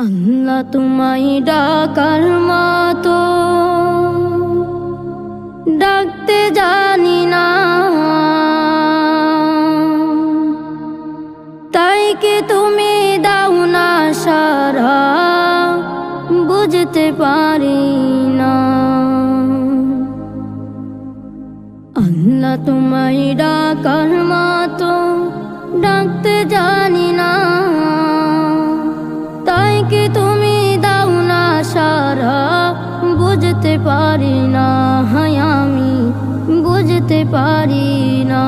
আল্লাহ তোমায় ডাকার মতো ডাকতে জানি না, তাই কি তুমি দাও না সারা বুঝতে পারি না। আল্লাহ তোমায় ডাকার মতো ডাকতে জানি না, তাই কি তুমি দাও না সারা বুঝতে পারি না, হায় আমি বুঝতে পারি না।